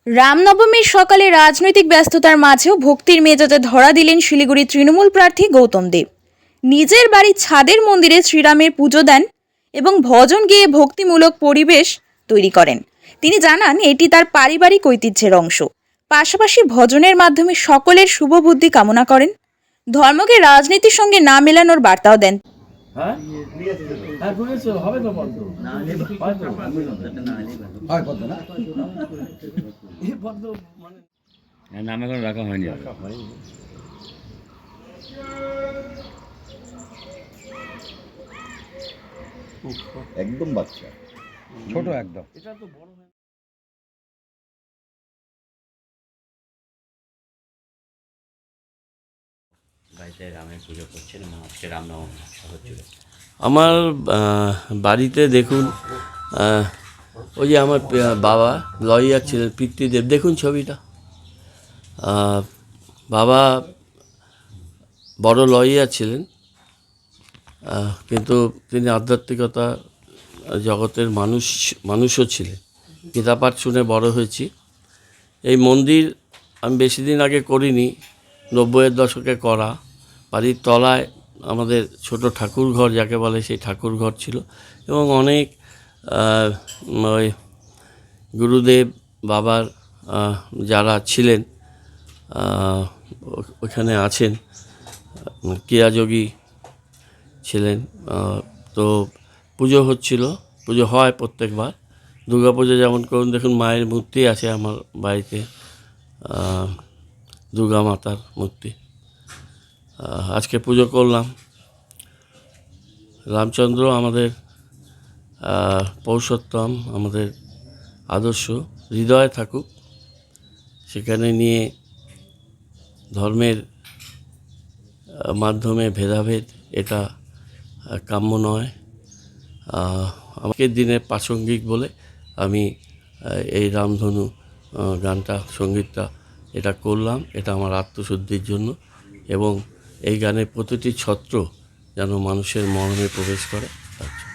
রামনবমীর সকালে রাজনৈতিক ব্যস্ততার মাঝেও ভক্তির মেজাজে ধরা দিলেন শিলিগুড়ি তৃণমূল প্রার্থী গৌতম দেব। নিজের বাড়ির ছাদের মন্দিরে শ্রীরামের পুজো দেন এবং ভজন গেয়ে ভক্তিমূলক পরিবেশ তৈরি করেন। তিনি জানান এটি তার পারিবারিক ঐতিহ্যের অংশ। পাশাপাশি ভজনের মাধ্যমে সকলের শুভ বুদ্ধি কামনা করেন। ধর্মকে রাজনীতির সঙ্গে না মেলানোর বার্তাও দেন। নাম এখন রাখা হয়নি। একদম বাচ্চা, ছোট একদম। বাড়িতে রামের পুজো করছেন এবং আজকে রামনবমী শহর জুড়ে। আমার বাড়িতে দেখুন, ওই যে আমার বাবা লয়ার ছিলেন পিতৃদেব, দেখুন ছবিটা। বাবা বড় লয়ার ছিলেন, কিন্তু তিনি আধ্যাত্মিকতা জগতের মানুষও ছিলেন। গীতাপাঠ শুনে বড় হয়েছি। এই মন্দির আমি বেশি দিন আগে করিনি, 90-এর দশকে করা। বাড়ির তলায় আমাদের ছোট ঠাকুর ঘর যাকে বলে, সেই ঠাকুর ঘর ছিল এবং অনেক ওই গুরুদেব বাবার যারা ছিলেন ওখানে আছেন, ক্রিয়াযোগী ছিলেন। তো পুজো হচ্ছিল, পুজো হয় প্রত্যেকবার। দুর্গা পুজো যেমন করুন, দেখুন মায়ের মূর্তি আছে আমার বাড়িতে, দুর্গা মাতার মূর্তি। আজকে পুজো করলাম। রামচন্দ্র আমাদের পৌরষোত্তম, আমাদের আদর্শ হৃদয়ে থাকুক, সেখানে নিয়ে ধর্মের মাধ্যমে ভেদাভেদ এটা কাম্য নয়। আমাদের দিনে প্রাসঙ্গিক বলে আমি এই রামধনু গানটা, সঙ্গীতটা এটা করলাম। এটা আমার আত্মশুদ্ধির জন্য এবং এই গানের প্রতিটি ছত্র যেন মানুষের মননে প্রবেশ করে তার জন্য।